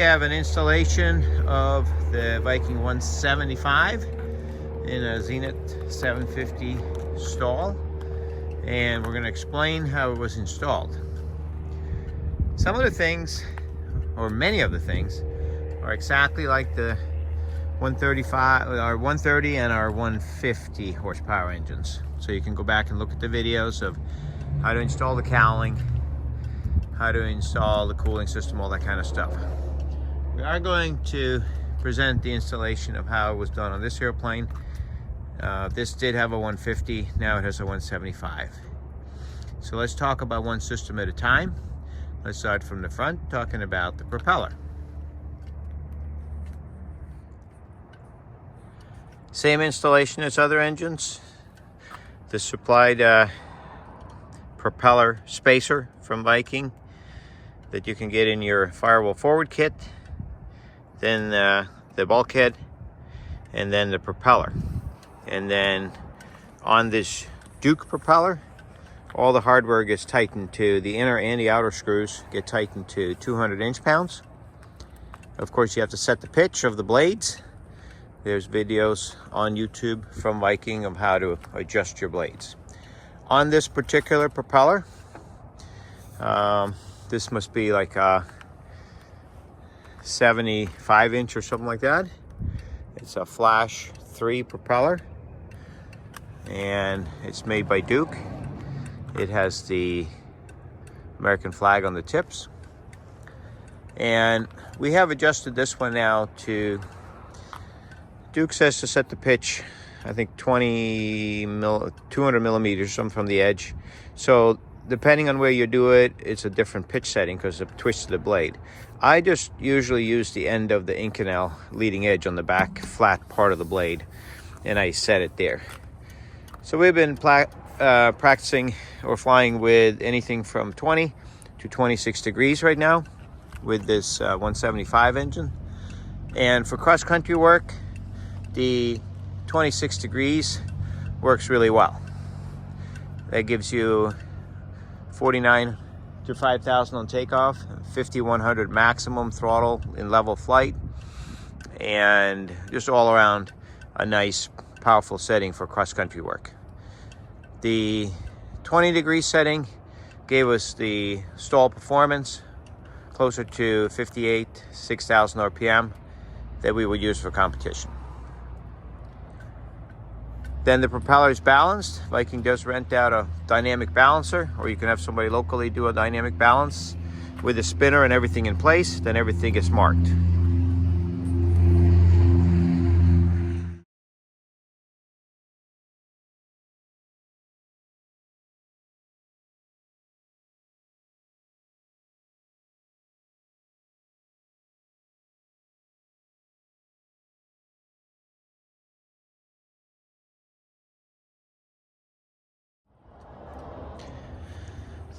have an installation of the Viking 175 in a Zenith 750 stall, and we're going to explain how it was installed. Some of the things, or many of the things, are exactly like the 135, our 130 and our 150 horsepower engines. So you can go back and look at the videos of how to install the cowling, how to install the cooling system, all that kind of stuff. We are going to present the installation of how it was done on this airplane. This did have a 150, now it has a 175. So let's talk about one system at a time. Let's start from the front, talking about the propeller. Same installation as other engines. The supplied propeller spacer from Viking that you can get in your firewall forward kit, then the bulkhead, and then the propeller. And then on this Duke propeller, all the hardware gets tightened to, the inner and the outer screws get tightened to 200 inch-pounds. Of course, you have to set the pitch of the blades. There's videos on YouTube from Viking of how to adjust your blades. On this particular propeller, this must be like a 75 inch or something like that. It's a Flash 3 propeller, and it's made by Duke. It has the American flag on the tips. And we have adjusted this one now to, Duke says to set the pitch, I think 200 millimeters, something from the edge. So depending on where you do it, it's a different pitch setting because of the twist of the blade. I just usually use the end of the Inconel leading edge on the back flat part of the blade, and I set it there. So we've been practicing or flying with anything from 20 to 26 degrees right now with this 175 engine. And for cross-country work, the 26 degrees works really well. That gives you 49 to 5,000 on takeoff, 5,100 maximum throttle in level flight, and just all around a nice, powerful setting for cross-country work. The 20 degree setting gave us the stall performance closer to 58, 6,000 RPM that we would use for competition. Then the propeller is balanced. Viking does rent out a dynamic balancer, or you can have somebody locally do a dynamic balance with a spinner and everything in place. Then everything is marked.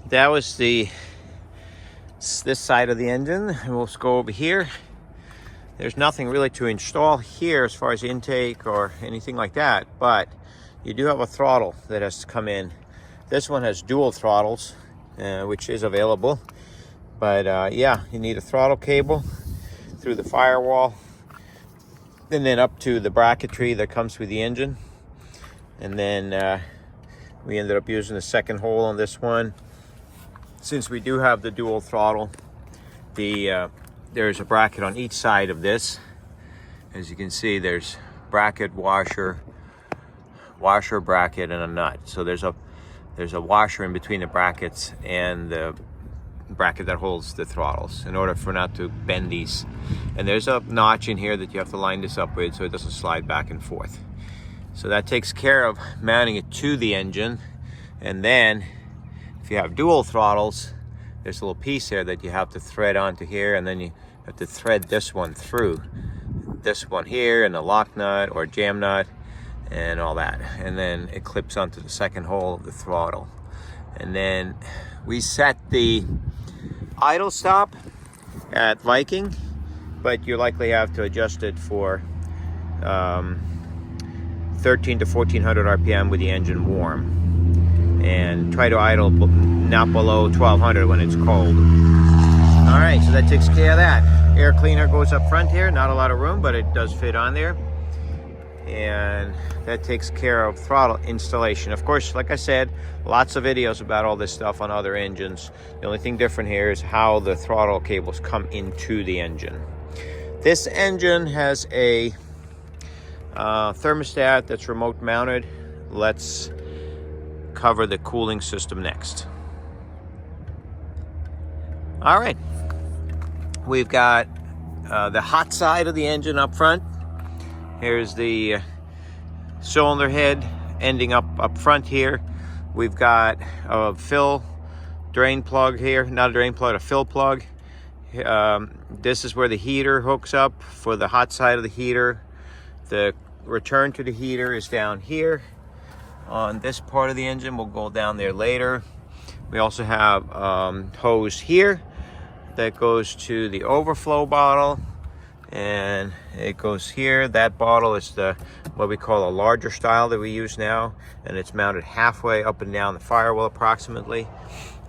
That was this side of the engine, and we'll go over here. There's nothing really to install here as far as intake or anything like that, but you do have a throttle that has to come in. This one has dual throttles, which is available, but yeah, you need a throttle cable through the firewall, and then up to the bracketry that comes with the engine. And then we ended up using the second hole on this one. Since we do have the dual throttle, there's a bracket on each side of this. As you can see, there's bracket, washer, bracket, and a nut. So there's a washer in between the brackets and the bracket that holds the throttles in order for not to bend these. And there's a notch in here that you have to line this up with so it doesn't slide back and forth. So that takes care of mounting it to the engine. And then if you have dual throttles, there's a little piece there that you have to thread onto here, and then you have to thread this one through this one here, and the lock nut or jam nut and all that, and then it clips onto the second hole of the throttle. And then we set the idle stop at Viking, but you likely have to adjust it for 13 to 1400 RPM with the engine warm, and try to idle not below 1200 when it's cold. All right, so that takes care of that. air cleaner goes up front here. Not a lot of room, but it does fit on there. And that takes care of throttle installation. Of course, like I said, lots of videos about all this stuff on other engines. The only thing different here is how the throttle cables come into the engine. This engine has a thermostat that's remote mounted. Let's cover the cooling system next. All right, we've got the hot side of the engine up front. Here's the cylinder head ending up front here. We've got a fill drain plug here, not a drain plug, a fill plug. This is where the heater hooks up for the hot side of the heater. The return to the heater is down here on this part of the engine. We'll go down there later. We also have hose here that goes to the overflow bottle, and it goes here. That bottle is the what we call a larger style that we use now, and it's mounted halfway up and down the firewall approximately,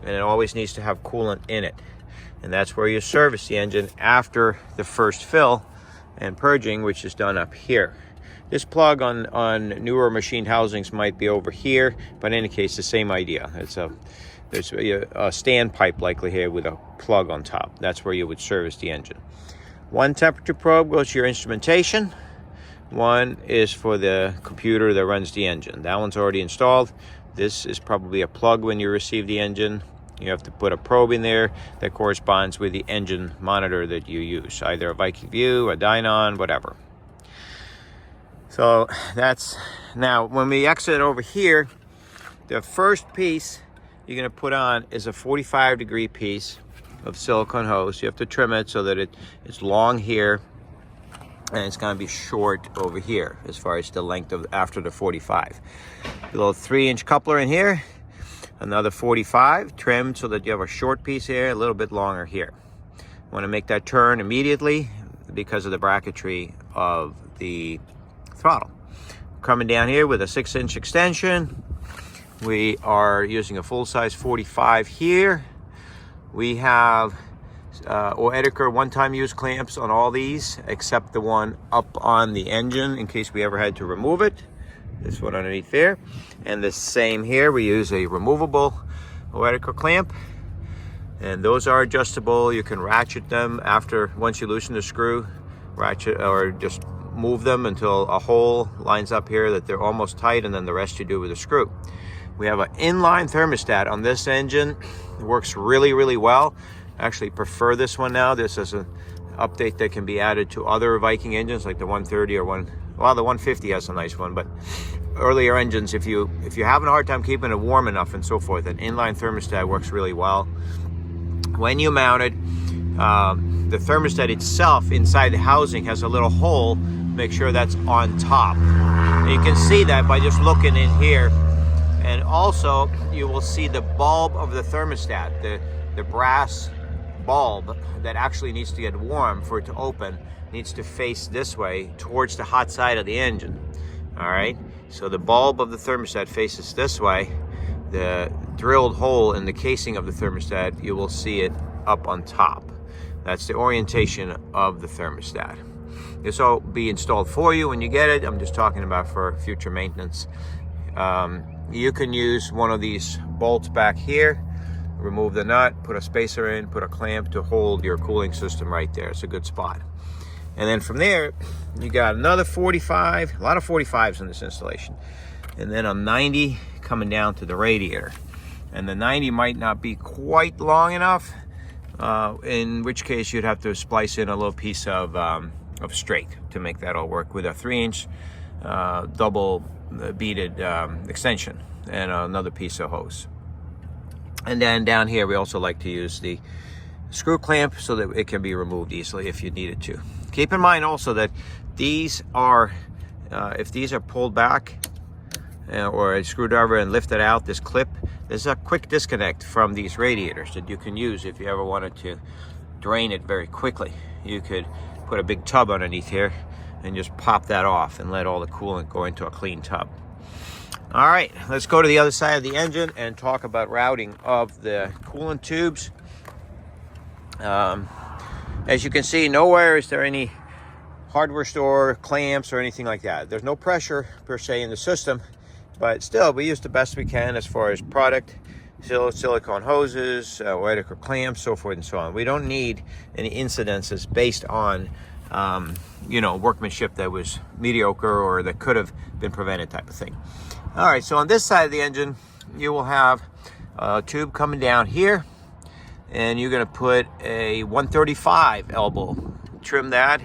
and it always needs to have coolant in it. And that's where you service the engine after the first fill and purging, which is done up here. This plug on newer machined housings might be over here, but in any case, the same idea. There's a standpipe likely here with a plug on top. That's where you would service the engine. One temperature probe goes to your instrumentation. One is for the computer that runs the engine. That one's already installed. This is probably a plug when you receive the engine. You have to put a probe in there that corresponds with the engine monitor that you use, either a Viking View, a Dynon, whatever. So that's, now when we exit over here, the first piece you're going to put on is a 45-degree piece of silicone hose. You have to trim it so that it's long here and it's going to be short over here as far as the length of after the 45. A little 3-inch coupler in here, another 45 trimmed so that you have a short piece here, a little bit longer here. Want to make that turn immediately because of the bracketry of the throttle. Coming down here with a 6-inch extension. We are using a full-size 45 here. We have Oetiker one-time use clamps on all these, except the one up on the engine in case we ever had to remove it. This one underneath there. And the same here, we use a removable Oetiker clamp. And those are adjustable. You can ratchet them once you loosen the screw, ratchet or just move them until a hole lines up here that they're almost tight, and then the rest you do with a screw. We have an inline thermostat on this engine. It works really, really well. I actually prefer this one now. This is an update that can be added to other Viking engines like the 130 or the 150 has a nice one, but earlier engines, if you're having a hard time keeping it warm enough and so forth, an inline thermostat works really well. When you mount it, the thermostat itself inside the housing has a little hole. Make sure that's on top. And you can see that by just looking in here. And also, you will see the bulb of the thermostat, the brass bulb that actually needs to get warm for it to open, needs to face this way towards the hot side of the engine. All right, so the bulb of the thermostat faces this way. The drilled hole in the casing of the thermostat, you will see it up on top. That's the orientation of the thermostat. This will be installed for you when you get it. I'm just talking about for future maintenance. You can use one of these bolts back here, remove the nut, put a spacer in, put a clamp to hold your cooling system right there. It's a good spot. And then from there, you got another 45, a lot of 45s in this installation. And then a 90 coming down to the radiator. And the 90 might not be quite long enough, in which case you'd have to splice in a little piece of straight to make that all work with a 3-inch double beaded extension and another piece of hose. And then down here we also like to use the screw clamp so that it can be removed easily if you needed to. Keep in mind also that these are if these are pulled back or a screwdriver and lifted out, this clip, there's a quick disconnect from these radiators that you can use if you ever wanted to drain it very quickly. You could put a big tub underneath here and just pop that off and let all the coolant go into a clean tub. All right, let's go to the other side of the engine and talk about routing of the coolant tubes. As you can see, nowhere is there any hardware store clamps or anything like that. There's no pressure per se in the system, but still we use the best we can as far as product, silicone hoses, Radiator clamps, so forth and so on. We don't need any incidences based on you know, workmanship that was mediocre or that could have been prevented type of thing. All right, so on this side of the engine, you will have a tube coming down here, and you're going to put a 135 elbow. Trim that,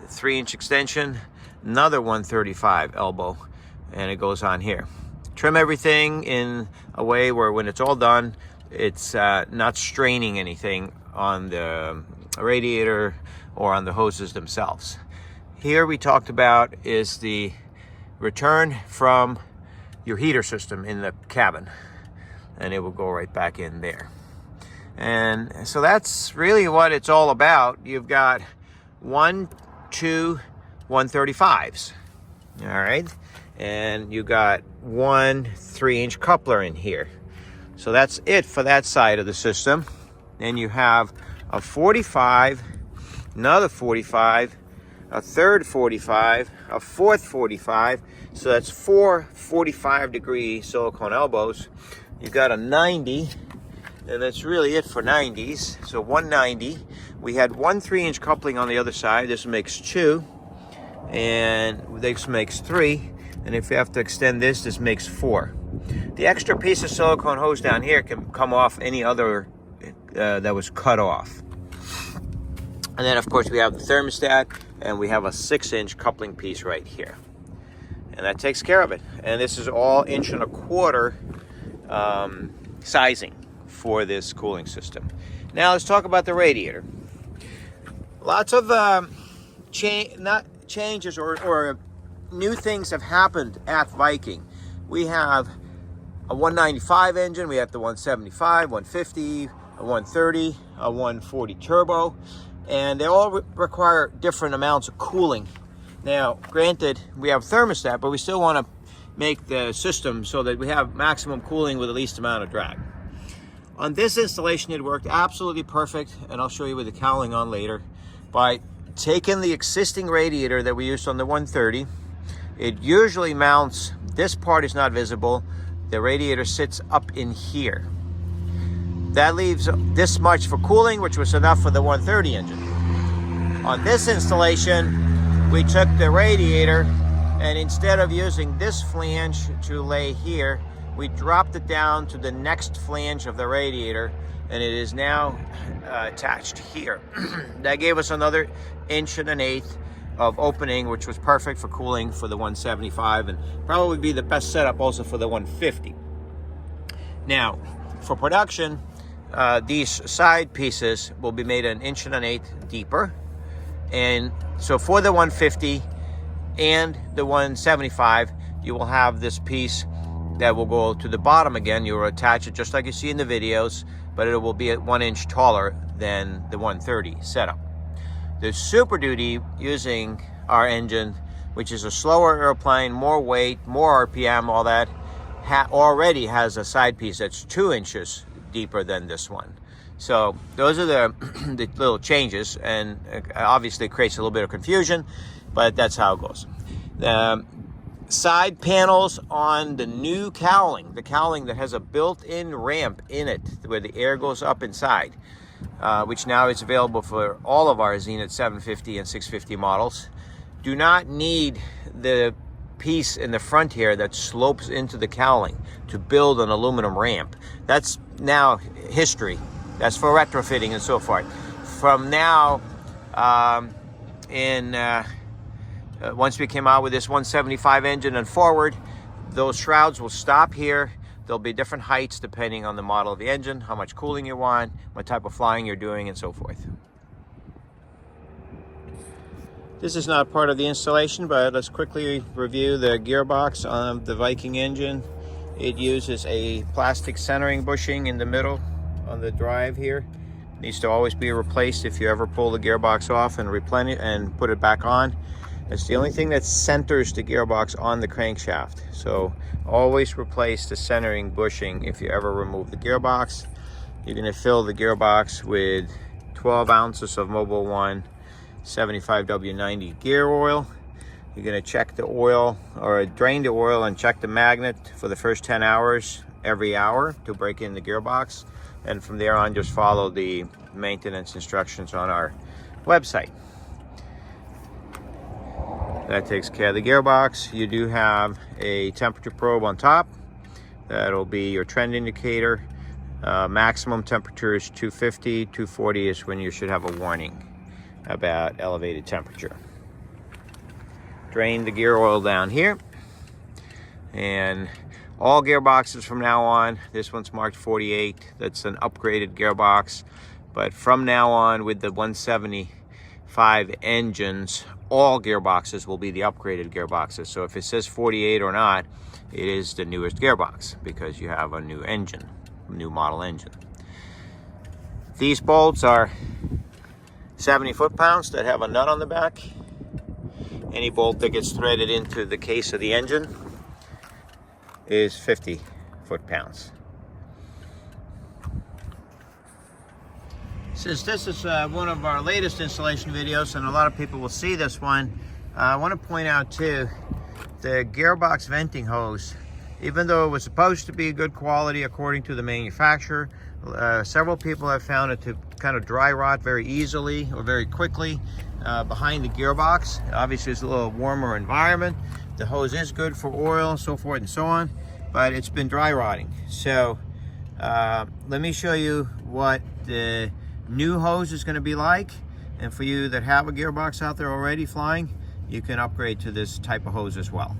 3-inch extension, another 135 elbow, and it goes on here. Trim everything in a way where when it's all done, it's not straining anything on the radiator or on the hoses themselves. Here we talked about is the return from your heater system in the cabin, and it will go right back in there. And so that's really what it's all about. You've got 2 135s, all right, and you got 1 3-inch coupler in here. So that's it for that side of the system. Then you have a 45, another 45, a third 45, a fourth 45. So that's 4 45-degree silicone elbows. You've got a 90, and that's really it for 90s. So 190. We had 1 3-inch coupling on the other side. This makes 2, and this makes 3. And if you have to extend this, this makes 4. The extra piece of silicone hose down here can come off any other that was cut off. And then, of course, we have the thermostat, and we have a 6-inch coupling piece right here. And that takes care of it. And this is all 1.25 inch sizing for this cooling system. Now let's talk about the radiator. Lots of changes or new things have happened at Viking. We have a 195 engine, we have the 175, 150, a 130, a 140 turbo, and they all require different amounts of cooling. Now, granted, we have thermostat, but we still want to make the system so that we have maximum cooling with the least amount of drag. On this installation, it worked absolutely perfect, and I'll show you with the cowling on later, by taking the existing radiator that we used on the 130. It usually mounts, this part is not visible, the radiator sits up in here. That leaves this much for cooling, which was enough for the 130 engine. On this installation, we took the radiator, and instead of using this flange to lay here, we dropped it down to the next flange of the radiator, and it is now attached here. That gave us another 1.1 inch of opening, which was perfect for cooling for the 175, and probably be the best setup also for the 150. Now, for production, these side pieces will be made 1.1 inch deeper, and so for the 150 and the 175, you will have this piece that will go to the bottom again. You will attach it just like you see in the videos, but it will be at 1 inch taller than the 130 setup. The Super Duty, using our engine, which is a slower airplane, more weight, more RPM, all that, already has a side piece that's 2 inches deeper than this one. So those are the, the little changes, and obviously it creates a little bit of confusion, but that's how it goes. The side panels on the new cowling, the cowling that has a built-in ramp in it where the air goes up inside, which now is available for all of our Zenith 750 and 650 models, do not need the piece in the front here that slopes into the cowling to build an aluminum ramp. That's now history. That's for retrofitting and so forth. From now, once we came out with this 175 engine and forward, those shrouds will stop here. There'll be different heights depending on the model of the engine, how much cooling you want, what type of flying you're doing, and so forth. This is not part of the installation, but let's quickly review the gearbox on the Viking engine. It uses a plastic centering bushing in the middle on the drive here. It needs to always be replaced if you ever pull the gearbox off and replenish and put it back on. It's the only thing that centers the gearbox on the crankshaft. So always replace the centering bushing if you ever remove the gearbox. You're going to fill the gearbox with 12 ounces of Mobil 1 75W90 gear oil. You're going to check the oil, or drain the oil and check the magnet for the first 10 hours every hour to break in the gearbox. And from there on, just follow the maintenance instructions on our website. That takes care of the gearbox. You do have a temperature probe on top. That'll be your trend indicator. Maximum temperature is 250, 240 is when you should have a warning about elevated temperature. Drain the gear oil down here. And all gearboxes from now on, this one's marked 48, that's an upgraded gearbox. But from now on, with the 175 engines, all gearboxes will be the upgraded gearboxes. So if it says 48 or not, it is the newest gearbox because you have a new engine, new model engine. These bolts are 70 foot-pounds that have a nut on the back. Any bolt that gets threaded into the case of the engine is 50 foot-pounds. Since this is one of our latest installation videos, and a lot of people will see this one, I want to point out too, the gearbox venting hose, even though it was supposed to be good quality according to the manufacturer, several people have found it to kind of dry rot very easily or very quickly behind the gearbox. Obviously it's a little warmer environment. The hose is good for oil, so forth and so on, but it's been dry rotting. So let me show you what the new hose is going to be like, and for you that have a gearbox out there already flying, you can upgrade to this type of hose as well.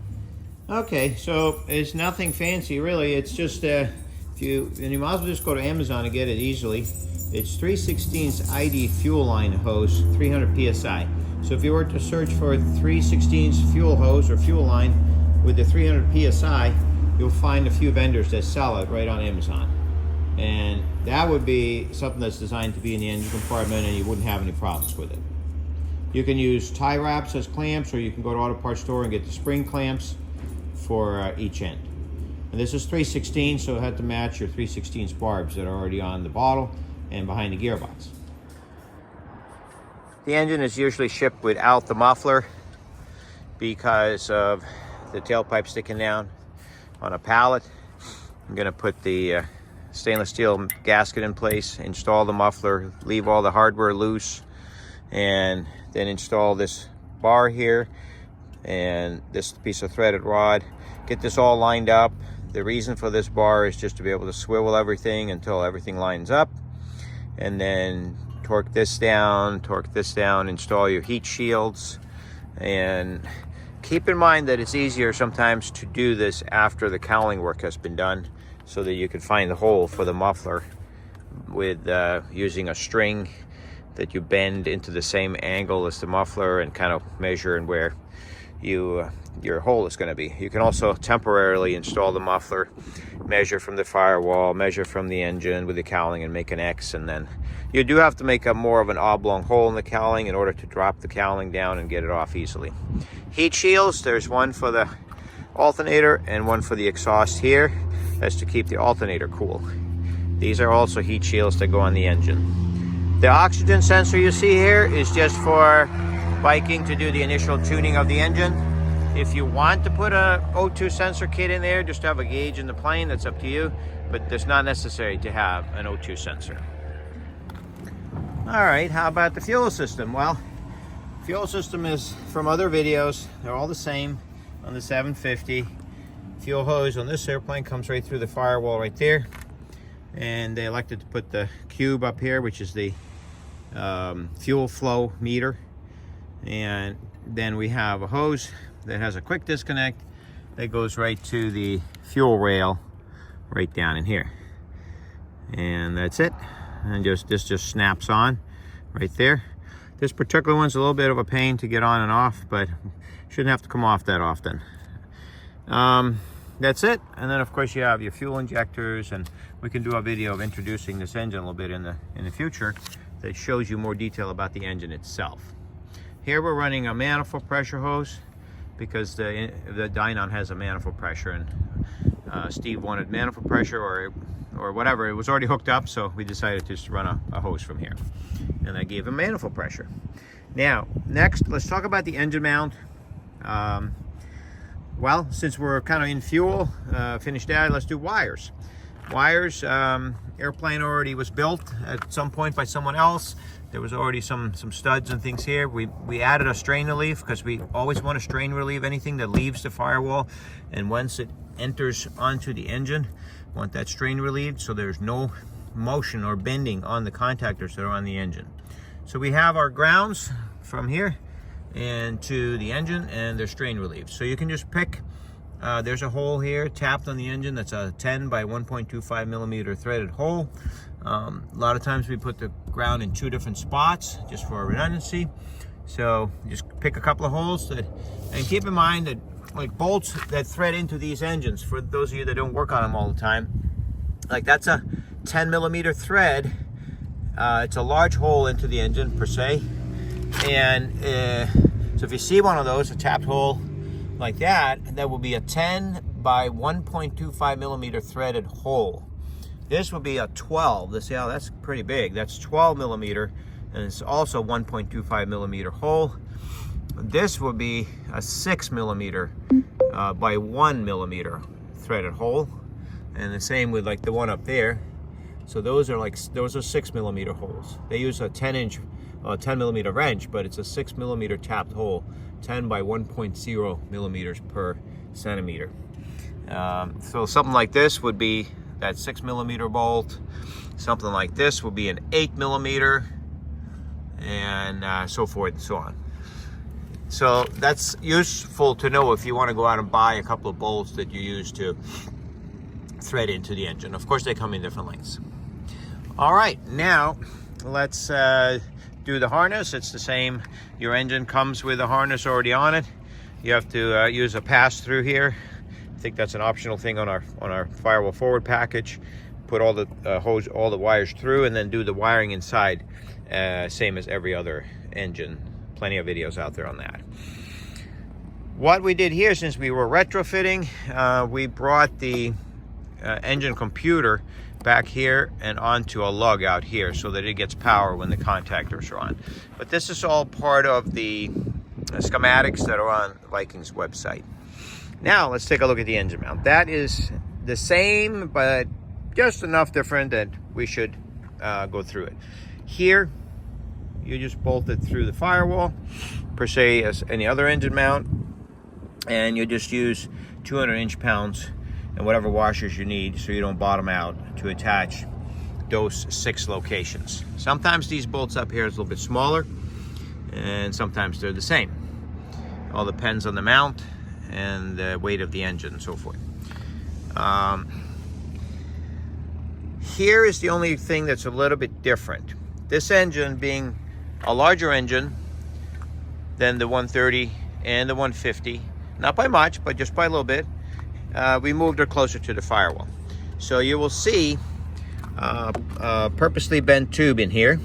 Okay, so it's nothing fancy really. It's just you might as well just go to Amazon and get it easily. It's 3/16 ID fuel line hose, 300 psi. So if you were to search for 3/16 fuel hose or fuel line with the 300 psi, you'll find a few vendors that sell it right on Amazon. And that would be something that's designed to be in the engine compartment, and you wouldn't have any problems with it. You can use tie wraps as clamps, or you can go to auto parts store and get the spring clamps for each end. And this is 3/16, so it had to match your 3/16 barbs that are already on the bottle and behind the gearbox. The engine is usually shipped without the muffler because of the tailpipe sticking down on a pallet. I'm going to put the stainless steel gasket in place, install the muffler, leave all the hardware loose, and then install this bar here and this piece of threaded rod. Get this all lined up. The reason for this bar is just to be able to swivel everything until everything lines up, and then torque this down, install your heat shields. And keep in mind that it's easier sometimes to do this after the cowling work has been done, so that you can find the hole for the muffler with using a string that you bend into the same angle as the muffler and kind of measure and where your hole is going to be. You can also temporarily install the muffler, measure from the firewall, measure from the engine with the cowling and make an X, and then you do have to make a more of an oblong hole in the cowling in order to drop the cowling down and get it off easily. Heat shields, there's one for the alternator and one for the exhaust here. That's to keep the alternator cool. These are also heat shields that go on the engine. The oxygen sensor you see here is just for Viking to do the initial tuning of the engine. If you want to put a O2 sensor kit in there, just to have a gauge in the plane, that's up to you, but it's not necessary to have an O2 sensor. All right, how about the fuel system? Well, fuel system is from other videos. They're all the same on the 750. Fuel hose on this airplane comes right through the firewall right there, and they elected to put the cube up here, which is the fuel flow meter. And then we have a hose that has a quick disconnect that goes right to the fuel rail right down in here, and that's it. And this just snaps on right there. This particular one's a little bit of a pain to get on and off, but shouldn't have to come off that often. That's it. And then of course you have your fuel injectors, and we can do a video of introducing this engine a little bit in the future that shows you more detail about the engine itself. Here we're running a manifold pressure hose because the Dynon has a manifold pressure, and Steve wanted manifold pressure, or or whatever. It was already hooked up, so we decided to just run a hose from here. And I gave a manifold pressure. Now, next, let's talk about the engine mount. Well, since we're kind of in fuel, finished that, let's do wires. Wires, airplane already was built at some point by someone else. There was already some studs and things here. We added a strain relief because we always want to strain relieve anything that leaves the firewall. And once it enters onto the engine, want that strain relieved so there's no motion or bending on the contactors that are on the engine. So we have our grounds from here and to the engine, and they're strain relieved. So you can just pick, there's a hole here tapped on the engine that's a 10 by 1.25 millimeter threaded hole. A lot of times we put the ground in 2 different spots just for redundancy. So just pick a couple of holes and keep in mind that like bolts that thread into these engines, for those of you that don't work on them all the time, like that's a 10 millimeter thread. It's a large hole into the engine per se. And so if you see one of those, a tapped hole like that, that will be a 10 by 1.25 millimeter threaded hole. This would be a 12. Let's see how that's pretty big. That's 12 millimeter, and it's also 1.25 millimeter hole. This would be a 6 millimeter by 1 millimeter threaded hole, and the same with like the one up there. So those are 6 millimeter holes. They use a 10 millimeter wrench, but it's a 6 millimeter tapped hole, 10 by 1.0 millimeters per centimeter. So something like this would be that 6 millimeter bolt. Something like this would be an 8 millimeter, and so forth and so on. So that's useful to know if you want to go out and buy a couple of bolts that you use to thread into the engine. Of course, they come in different lengths. All right, now let's do the harness. It's the same. Your engine comes with a harness already on it. You have to use a pass-through here. I think that's an optional thing on our firewall forward package. Put all the all the wires through, and then do the wiring inside, same as every other engine. Plenty of videos out there on that. What we did here, since we were retrofitting, we brought the engine computer back here and onto a lug out here so that it gets power when the contactors are on. But this is all part of the schematics that are on Viking's website. Now let's take a look at the engine mount. That is the same, but just enough different that we should go through it. Here, you just bolt it through the firewall, per se as any other engine mount, and you just use 200 inch-pounds and whatever washers you need so you don't bottom out to attach those 6 locations. Sometimes these bolts up here is a little bit smaller, and sometimes they're the same. All depends on the mount and the weight of the engine and so forth. Here is the only thing that's a little bit different. This engine being a larger engine than the 130 and the 150, not by much, but just by a little bit, we moved her closer to the firewall. So you will see a purposely bent tube in here,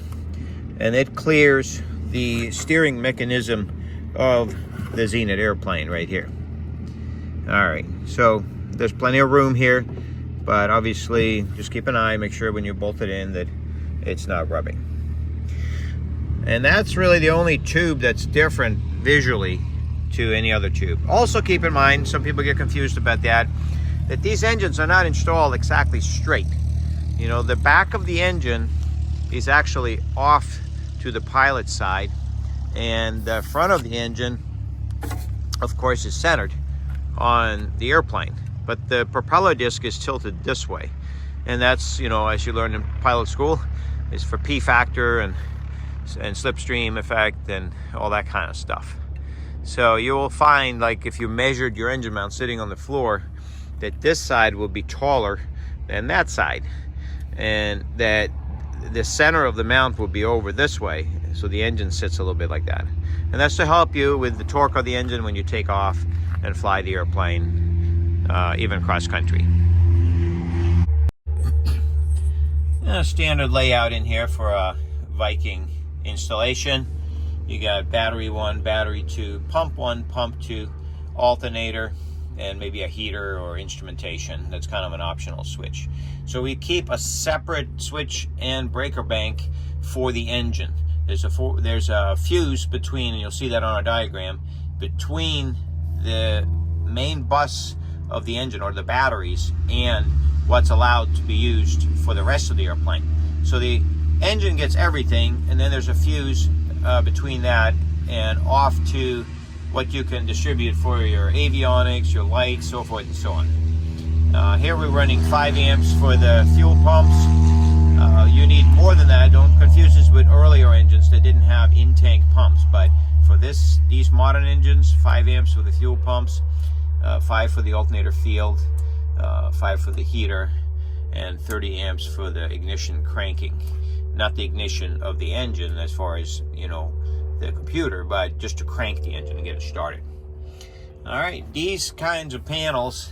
and it clears the steering mechanism of the Zenith airplane right here. All right, so there's plenty of room here, but obviously just keep an eye, make sure when you bolt it in that it's not rubbing. And that's really the only tube that's different visually to any other tube. Also keep in mind, some people get confused about that these engines are not installed exactly straight. You know, the back of the engine is actually off to the pilot side, and the front of the engine, of course, is centered on the airplane. But the propeller disc is tilted this way. And that's, you know, as you learned in pilot school, is for P factor and slipstream effect and all that kind of stuff. So you will find, like if you measured your engine mount sitting on the floor, that this side will be taller than that side, and that the center of the mount will be over this way, so the engine sits a little bit like that. And that's to help you with the torque of the engine when you take off and fly the airplane, even cross country. A standard layout in here for a Viking installation. You got battery 1, battery 2, pump 1, pump 2, alternator, and maybe a heater or instrumentation. That's kind of an optional switch. So we keep a separate switch and breaker bank for the engine. There's a fuse between, and you'll see that on our diagram, between the main bus of the engine, or the batteries, and what's allowed to be used for the rest of the airplane. So the engine gets everything, and then there's a fuse between that and off to what you can distribute for your avionics, your lights, so forth and so on. Here we're running 5 amps for the fuel pumps. You need more than that. Don't confuse this with earlier engines that didn't have in-tank pumps, but for these modern engines, 5 amps for the fuel pumps, 5 for the alternator field, 5 for the heater, and 30 amps for the ignition cranking. Not the ignition of the engine as far as, you know, the computer, but just to crank the engine and get it started. All right, these kinds of panels,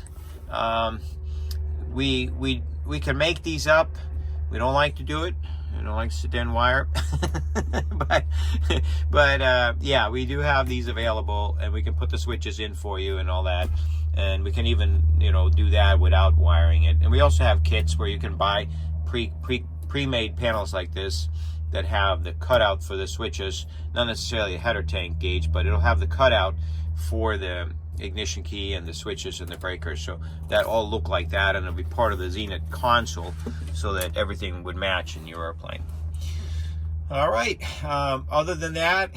we can make these up. We don't like to do it. I don't like to sit there and wire. but yeah, we do have these available, and we can put the switches in for you and all that. And we can even, you know, do that without wiring it. And we also have kits where you can buy pre-made panels like this that have the cutout for the switches, not necessarily a header tank gauge, but it'll have the cutout for the ignition key and the switches and the breakers, so that all look like that, and it'll be part of the Zenith console so that everything would match in your airplane. All right, other than that,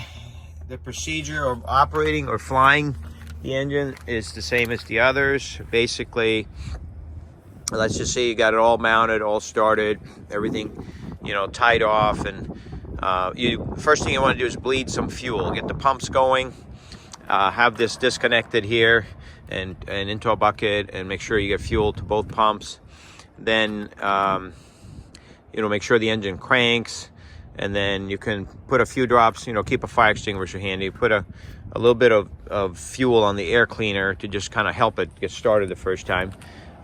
the procedure of operating or flying the engine is the same as the others. Basically, let's just say you got it all mounted, all started, everything, you know, tied off, and first thing you want to do is bleed some fuel, get the pumps going. Have this disconnected here and into a bucket, and make sure you get fuel to both pumps. Then you know, make sure the engine cranks, and then you can put a few drops, you know, keep a fire extinguisher handy, put a little bit of fuel on the air cleaner to just kind of help it get started the first time.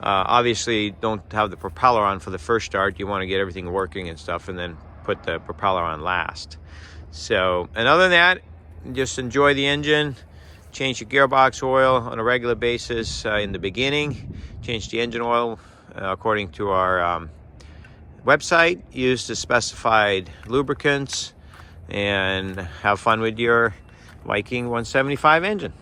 Obviously don't have the propeller on for the first start. You want to get everything working and stuff, and then put the propeller on last. So, and other than that, just enjoy the engine. Change your gearbox oil on a regular basis in the beginning. Change the engine oil according to our website. Use the specified lubricants, and have fun with your Viking 175 engine.